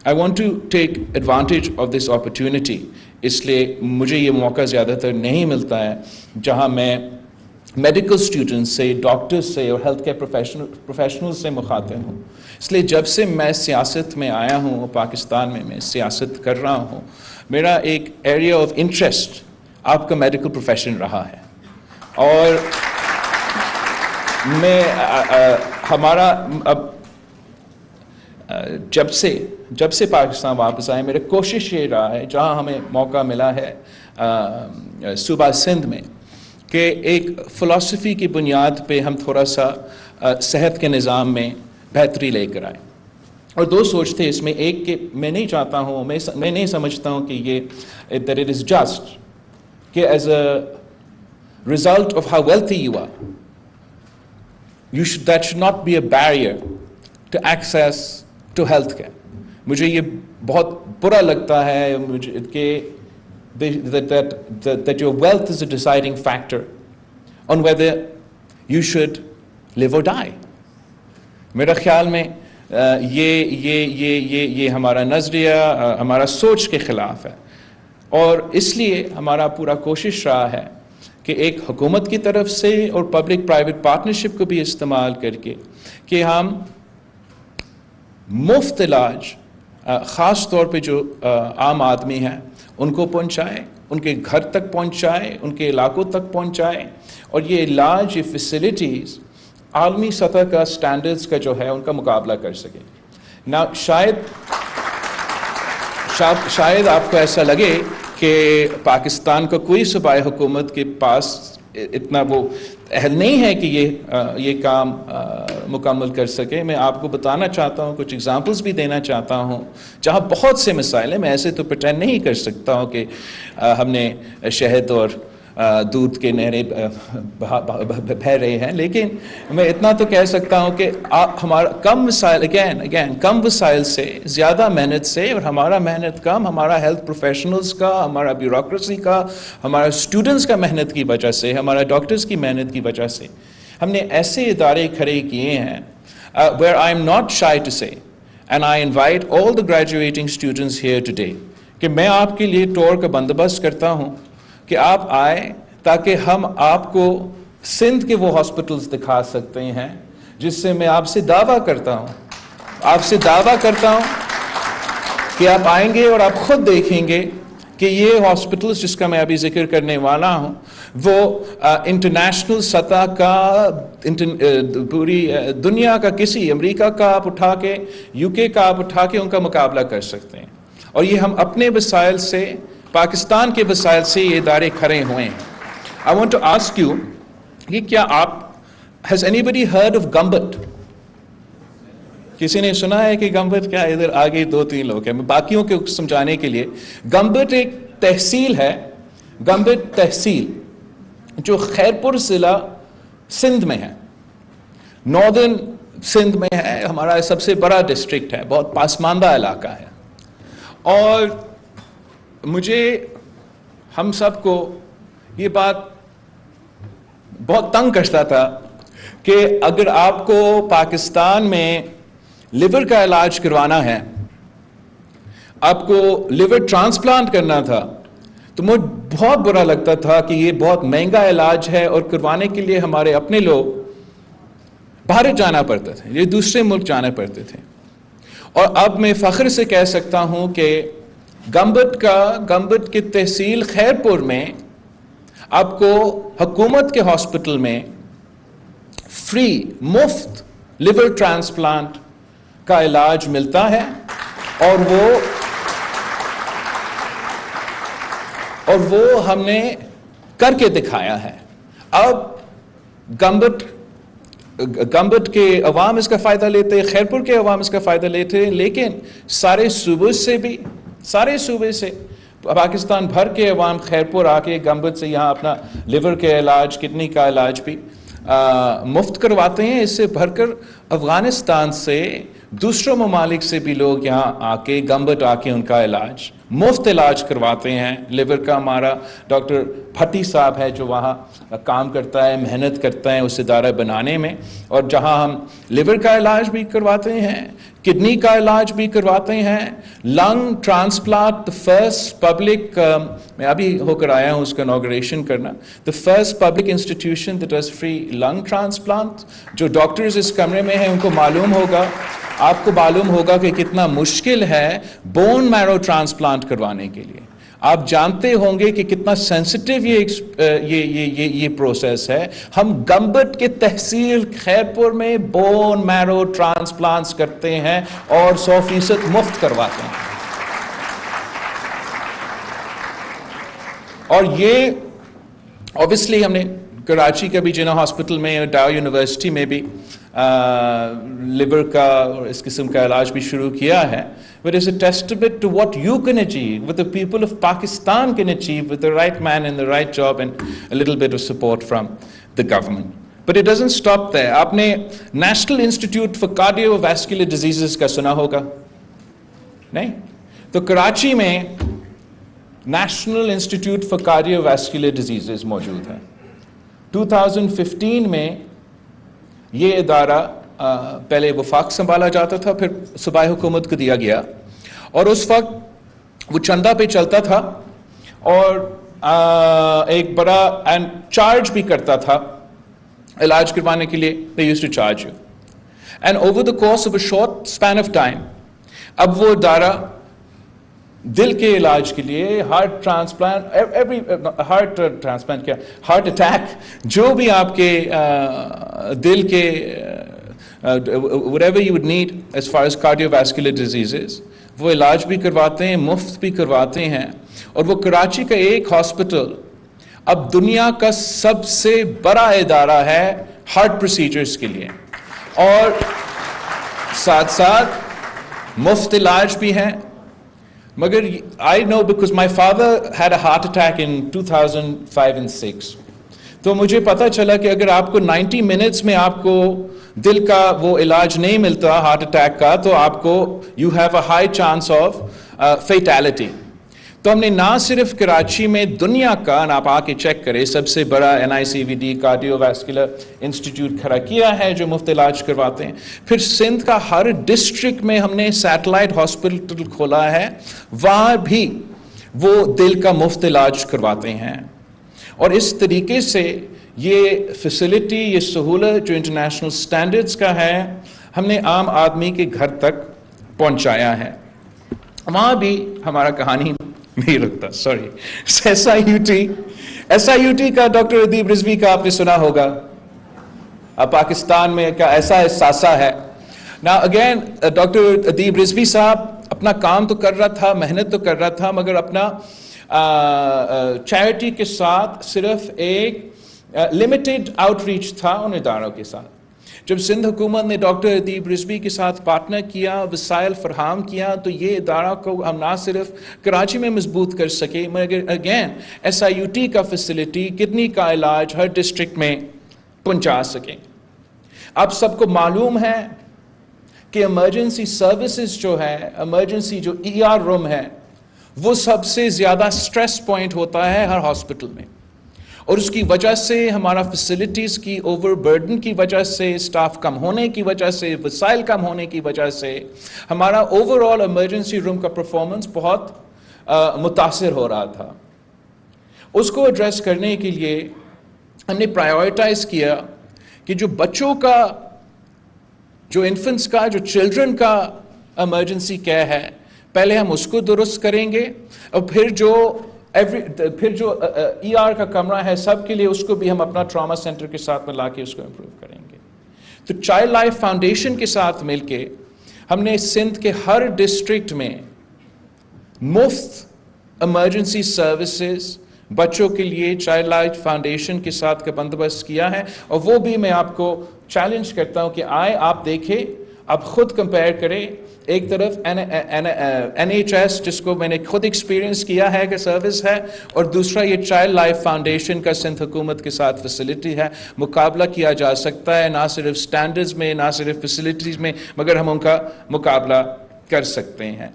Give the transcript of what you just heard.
I want to take advantage of this opportunity. اس لیے مجھے یہ موقع زیادہ تر نہیں ملتا ہے جہاں میں میڈیکل اسٹوڈنٹس سے، ڈاکٹرز سے اور ہیلتھ کیئر پروفیشنل سے مخاطب ہوں. اس لیے جب سے میں سیاست میں آیا ہوں، پاکستان میں سیاست کر رہا ہوں، میرا ایک ایریا آف انٹرسٹ آپ کا میڈیکل پروفیشن رہا ہے. اور میں ہمارا اب جب سے پاکستان واپس آئے، میرا کوشش یہ رہا ہے جہاں ہمیں موقع ملا ہے صوبہ سندھ میں، کہ ایک فلسفی کی بنیاد پہ ہم تھوڑا سا صحت کے نظام میں بہتری لے کر آئے. اور دو سوچ تھے اس میں، ایک کہ میں نہیں چاہتا ہوں، میں نہیں سمجھتا ہوں کہ یہ that it is just کہ as a result of how wealthy you are, that should not be a barrier to access to health care. مجھے یہ بہت برا لگتا ہے کہ that your wealth is a deciding factor on whether you should live or die. میرا خیال میں یہ ہمارا نظریہ، ہمارا سوچ کے خلاف ہے. اور اس لیے ہمارا پورا کوشش رہا ہے کہ ایک حکومت کی طرف سے اور پبلک پرائیویٹ پارٹنرشپ کو بھی استعمال کر کے کہ ہم مفت علاج خاص طور پہ جو عام آدمی ہیں ان کو پہنچائے، ان کے گھر تک پہنچائے، ان کے علاقوں تک پہنچائے. اور یہ علاج، یہ فیسلٹیز عالمی سطح کا سٹینڈرڈز کا جو ہے ان کا مقابلہ کر سکے. نا شاید آپ کو ایسا لگے کہ پاکستان کا کوئی صوبائی حکومت کے پاس اتنا وہ اہل نہیں ہے کہ یہ کام مکمل کر سکے. میں آپ کو بتانا چاہتا ہوں، کچھ ایگزامپلس بھی دینا چاہتا ہوں جہاں بہت سے مسائل ہیں. میں ایسے تو پریٹینڈ نہیں کر سکتا ہوں کہ ہم نے شہد اور دودھ کے نہریں بہہ رہے ہیں، لیکن میں اتنا تو کہہ سکتا ہوں کہ ہمارا کم وسائل کم وسائل سے زیادہ محنت سے، اور ہمارا محنت کم، ہمارا ہیلتھ پروفیشنلز کا، ہمارا بیوروکریسی کا، ہمارا اسٹوڈنٹس کا محنت کی وجہ سے، ہمارا ڈاکٹرز کی محنت کی وجہ سے ہم نے ایسے ادارے کھڑے کیے ہیں where I am not shy to say and I invite all the graduating students here today کہ میں آپ کے لیے ٹور کا بندوبست کرتا ہوں کہ آپ آئے تاکہ ہم آپ کو سندھ کے وہ ہاسپٹلز دکھا سکتے ہیں جس سے میں آپ سے دعویٰ کرتا ہوں کہ آپ آئیں گے اور آپ خود دیکھیں گے کہ یہ ہاسپٹلز جس کا میں ابھی ذکر کرنے والا ہوں وہ انٹرنیشنل سطح کا، پوری دنیا کا، کسی امریکہ کا آپ اٹھا کے، UK کا آپ اٹھا کے ان کا مقابلہ کر سکتے ہیں. اور یہ ہم اپنے وسائل سے، پاکستان کے وسائل سے یہ ادارے کھڑے ہوئے ہیں. I want to ask you کہ کیا has anybody heard of Gambat? کسی نے سنا ہے کہ گمبٹ کیا؟ ادھر آگے 2-3 لوگ ہیں. میں باقیوں کو سمجھانے کے لیے، گمبٹ ایک تحصیل ہے، گمبٹ تحصیل جو خیرپور ضلع سندھ میں ہے، ناردرن سندھ میں ہے. ہمارا سب سے بڑا ڈسٹرکٹ ہے، بہت پسماندہ علاقہ ہے. اور ہم سب کو یہ بات بہت تنگ کرتا تھا کہ اگر آپ کو پاکستان میں لیور کا علاج کروانا ہے، آپ کو لیور ٹرانسپلانٹ کرنا تھا، تو مجھے بہت برا لگتا تھا کہ یہ بہت مہنگا علاج ہے اور کروانے کے لیے ہمارے اپنے لوگ باہر جانا پڑتا تھا، یہ دوسرے ملک جانا پڑتے تھے. اور اب میں فخر سے کہہ سکتا ہوں کہ گمبٹ کی تحصیل خیرپور میں آپ کو حکومت کے ہاسپٹل میں فری مفت لیور ٹرانسپلانٹ کا علاج ملتا ہے. اور وہ ہم نے کر کے دکھایا ہے. اب گمبٹ کے عوام اس کا فائدہ لیتے ہیں، خیرپور کے عوام اس کا فائدہ لیتے ہیں، لیکن سارے صوبے سے پاکستان بھر کے عوام خیرپور آ کے گمبٹ سے یہاں اپنا لیور کے علاج، کڈنی کا علاج بھی مفت کرواتے ہیں. اس سے بھر کر افغانستان سے، دوسروں ممالک سے بھی لوگ یہاں آ کے گمبٹ آ کے ان کا علاج مفت علاج کرواتے ہیں. لیور کا ہمارا ڈاکٹر بھٹی صاحب ہے جو وہاں کام کرتا ہے, محنت کرتا ہے اس ادارہ بنانے میں, اور جہاں ہم لیور کا علاج بھی کرواتے ہیں, کڈنی کا علاج بھی کرواتے ہیں, لنگ ٹرانسپلانٹ, the first public میں ابھی ہو کر آیا ہوں اس کا انوگریشن کرنا, the first public institution that does free lung transplant. جو ڈاکٹرز اس کمرے میں ہیں ان کو معلوم ہوگا, آپ کو معلوم ہوگا کہ کتنا مشکل ہے بون میرو ٹرانسپلانٹ کروانے کے لیے. آپ جانتے ہوں گے کہ کتنا سینسٹیو یہ پروسیس ہے. ہم گمبٹ کے تحصیل خیرپور میں بون میرو ٹرانسپلانٹس کرتے ہیں اور 100% مفت کرواتے ہیں. اور یہ obviously ہم نے کراچی کا بھی جنا ہاسپٹل میں اور ڈاؤ یونیورسٹی میں بھی لیور کا اور اس قسم کا علاج بھی شروع کیا ہے. But it's a testament to what you can achieve, what the people of Pakistan can achieve with the right man in the right job and a little bit of support from the government. But it doesn't stop there. آپ نے National Institute for Cardiovascular Diseases کا سنا ہوگا نہیں؟ تو کراچی میں national institute for کارڈیوویسکولر diseases موجود ہے. 2015 میں یہ ادارہ پہلے وفاق سنبھالا جاتا تھا, پھر صوبائی حکومت کو دیا گیا, اور اس وقت وہ چندہ پہ چلتا تھا اور ایک بڑا اینڈ چارج بھی کرتا تھا علاج کروانے کے لیے. they used to charge you and over the course of a short span of time اب وہ ادارہ دل کے علاج کے لیے ہارٹ ٹرانسپلانٹ کیا ہارٹ اٹیک جو بھی آپ کے دل کے whatever you would need as far as cardiovascular diseases وہ علاج بھی کرواتے ہیں, مفت بھی کرواتے ہیں. اور وہ کراچی کا ایک ہاسپٹل اب دنیا کا سب سے بڑا ادارہ ہے ہارٹ پروسیجرز کے لیے, اور ساتھ ساتھ مفت علاج بھی ہیں. مگر I know because my father had a heart attack in 2005 and 6. تو مجھے پتا چلا کہ اگر آپ کو 90 منٹس میں آپ کو دل کا وہ علاج نہیں ملتا ہارٹ اٹیک کا, تو آپ کو you have a high chance of fatality. تو ہم نے نہ صرف کراچی میں دنیا کا, آپ آ کے چیک کریں, سب سے بڑا NICVD کارڈیو ویسکولر انسٹیٹیوٹ کھڑا کیا ہے جو مفت علاج کرواتے ہیں. پھر سندھ کا ہر ڈسٹرکٹ میں ہم نے سیٹلائٹ ہاسپٹل کھولا ہے, وہاں بھی وہ دل کا مفت علاج کرواتے ہیں. اور اس طریقے سے یہ فیسلٹی, یہ سہولت جو انٹرنیشنل سٹینڈرڈز کا ہے, ہم نے عام آدمی کے گھر تک پہنچایا ہے. وہاں بھی ہمارا کہانی نہیں رکتا. سوری, SIUT کا ڈاکٹر ادیب رضوی کا آپ نے سنا ہوگا, پاکستان میں کا ایسا احساسہ ہے. نا اگین ڈاکٹر ادیب رضوی صاحب اپنا کام تو کر رہا تھا, محنت تو کر رہا تھا, مگر اپنا چیریٹی کے ساتھ صرف ایک لمیٹڈ آؤٹ ریچ تھا ان اداروں کے ساتھ. جب سندھ حکومت نے ڈاکٹر ادیب رضوی کے ساتھ پارٹنر کیا, وسائل فراہم کیا, تو یہ ادارہ کو ہم نہ صرف کراچی میں مضبوط کر سکے, مگر اگین SIUT کا فیسلٹی, کڈنی کا علاج ہر ڈسٹرکٹ میں پہنچا سکیں. آپ سب کو معلوم ہے کہ ایمرجنسی سروسز جو ہے, ایمرجنسی جو ER روم ہے, وہ سب سے زیادہ سٹریس پوائنٹ ہوتا ہے ہر ہاسپٹل میں, اور اس کی وجہ سے ہمارا فیسلٹیز کی اوور برڈن کی وجہ سے, سٹاف کم ہونے کی وجہ سے, وسائل کم ہونے کی وجہ سے ہمارا اوور آل ایمرجنسی روم کا پرفارمنس بہت متاثر ہو رہا تھا. اس کو ایڈریس کرنے کے لیے ہم نے پرائیورٹائز کیا کہ جو بچوں کا, جو انفنٹس کا, جو چلڈرن کا ایمرجنسی کیئر ہے, پہلے ہم اس کو درست کریں گے, اور پھر جو ER کا کمرہ ہے سب کے لیے, اس کو بھی ہم اپنا ٹراما سینٹر کے ساتھ ملا کے اس کو امپروو کریں گے. تو چائلڈ لائف فاؤنڈیشن کے ساتھ مل کے ہم نے سندھ کے ہر ڈسٹرکٹ میں مفت ایمرجنسی سروسز بچوں کے لیے چائلڈ لائف فاؤنڈیشن کے ساتھ کا بندوبست کیا ہے. اور وہ بھی میں آپ کو چیلنج کرتا ہوں کہ آئے آپ دیکھیں, آپ خود کمپیئر کریں. ایک طرف NHS جس کو میں نے خود ایکسپیرینس کیا ہے کہ سروس ہے, اور دوسرا یہ چائلڈ لائف فاؤنڈیشن کا سندھ حکومت کے ساتھ فیسلٹی ہے. مقابلہ کیا جا سکتا ہے, نہ صرف سٹینڈرڈز میں, نہ صرف فیسلٹیز میں, مگر ہم ان کا مقابلہ کر سکتے ہیں.